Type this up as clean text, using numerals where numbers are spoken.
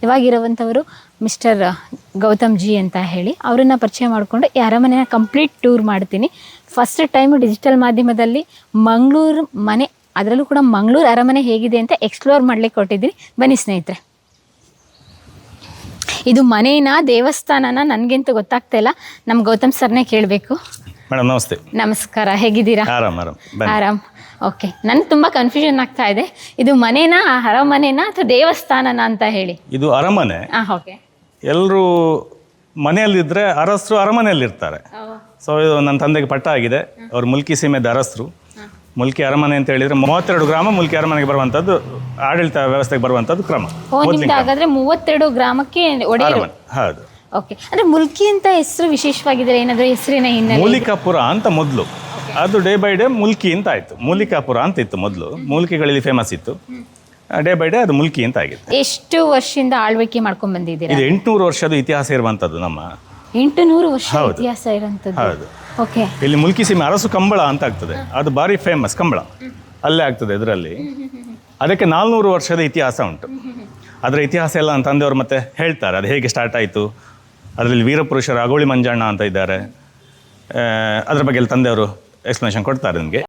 ಇವಾಗಿರುವಂಥವರು mister Gautam G ಅಂತ ಹೇಳಿ ಅವರನ್ನು ಪರಿಚಯ ಮಾಡಿಕೊಂಡು ಈ ಅರಮನೆಯ ಕಂಪ್ಲೀಟ್ ಟೂರ್ ಮಾಡ್ತೀನಿ. ಫಸ್ಟ್ ಟೈಮು ಡಿಜಿಟಲ್ ಮಾಧ್ಯಮದಲ್ಲಿ ಮಂಗಳೂರು ಮನೆ, ಅದರಲ್ಲೂ ಕೂಡ ಮಂಗಳೂರು ಅರಮನೆ ಹೇಗಿದೆ ಅಂತ ಎಕ್ಸ್ಪ್ಲೋರ್ ಮಾಡಲಿಕ್ಕೆ ಕೊಟ್ಟಿದ್ದೀನಿ. ಬನ್ನಿ ಸ್ನೇಹಿತರೆ. ಇದು ಮನೇನಾ ದೇವಸ್ಥಾನನ ನನಗಂತೂ ಗೊತ್ತಾಗ್ತಾ ಇಲ್ಲ. ನಮ್ಮ ಗೌತಮ್ ಸರ್ನೇ ಕೇಳಬೇಕು. ಮೇಡಮ್ ನಮಸ್ತೆ. ನಮಸ್ಕಾರ, ಹೇಗಿದ್ದೀರಾ? ಆರಾಮ್. ಓಕೆ, ನನಗೆ ತುಂಬ ಕನ್ಫ್ಯೂಷನ್ ಆಗ್ತಾ ಇದೆ. ಇದು ಮನೇನಾ ಅರಮನೆನಾ ಅಥವಾ ದೇವಸ್ಥಾನನ ಅಂತ ಹೇಳಿ. ಇದು ಅರಮನೆ. ಓಕೆ. ಎಲ್ಲರೂ ಮನೆಯಲ್ಲಿದ್ದರೆ ಅರಸರು ಅರಮನೆಯಲ್ಲಿರ್ತಾರೆ. ಸೊ ಇದು ನನ್ನ ತಂದೆಗೆ ಪಟ್ಟ ಆಗಿದೆ. ಅವರು ಮುಲ್ಕಿ ಸೀಮೆದ ಅರಸರು. ಮುಲ್ಕಿ ಅರಮನೆ ಅಂತ ಹೇಳಿದರೆ 32 ಗ್ರಾಮ ಮುಲ್ಕಿ ಅರಮನೆಗೆ ಬರುವಂಥದ್ದು, ಆಡಳಿತ ವ್ಯವಸ್ಥೆಗೆ ಬರುವಂಥದ್ದು ಕ್ರಮ. ಹಾಗಾದ್ರೆ 32 ಗ್ರಾಮಕ್ಕೆ ಒಡೆಯರು. ಹೌದು. ಓಕೆ, ಅಂದರೆ ಮುಲ್ಕಿ ಅಂತ ಹೆಸರು ವಿಶೇಷವಾಗಿದ್ದಾರೆ, ಏನಾದರೂ ಹೆಸರಿನ ಹಿನ್ನೆಲೆ? ಮೂಲಿಕಾಪುರ ಅಂತ ಮೊದಲು, ಅದು ಡೇ ಬೈ ಡೇ ಮುಲ್ಕಿ ಅಂತ ಆಯಿತು. ಮೂಲಿಕಾಪುರ ಅಂತ ಇತ್ತು ಮೊದಲು, ಮೂಲಿಕೆಗಳಲ್ಲಿ ಫೇಮಸ್ ಇತ್ತು. ಡೇ ಬೈ ಡೇ ಅದು ಮುಲ್ಕಿ ಅಂತ ಆಗಿದೆ. ಎಷ್ಟು ವರ್ಷದಿಂದ ಆಳ್ವಿಕೆ ಮಾಡ್ಕೊಂಡು ಬಂದಿದ್ದೀರಾ? ಇದು 800 ವರ್ಷದ ಇತಿಹಾಸ ಇರುವಂಥದ್ದು. ನಮ್ಮ 800 ವರ್ಷ ಇತಿಹಾಸ ಇರುವಂಥದ್ದು. ಹೌದು. ಓಕೆ. ಇಲ್ಲಿ ಮುಲ್ಕಿ ಸೀಮೆ ಅರಸು ಕಂಬಳ ಅಂತ ಆಗ್ತದೆ, ಅದು ಭಾರಿ ಫೇಮಸ್ ಕಂಬಳ, ಅಲ್ಲೇ ಆಗ್ತದೆ. ಇದರಲ್ಲಿ ಅದಕ್ಕೆ 400 ವರ್ಷದ ಇತಿಹಾಸ ಉಂಟು. ಅದರ ಇತಿಹಾಸ ಎಲ್ಲ ನನ್ನ ತಂದೆಯವರು ಮತ್ತೆ ಹೇಳ್ತಾರೆ, ಅದು ಹೇಗೆ ಸ್ಟಾರ್ಟ್ ಆಯಿತು. ಅದರಲ್ಲಿ ವೀರಪುರುಷರು ಅಗೋಳಿ ಮಂಜಣ್ಣ ಅಂತ ಇದ್ದಾರೆ, ಅದ್ರ ಬಗ್ಗೆ ಎಲ್ಲ ತಂದೆಯವರು ಎಕ್ಸ್ಪ್ಲನೇಷನ್ ಕೊಡ್ತಾರೆ ನನಗೆ.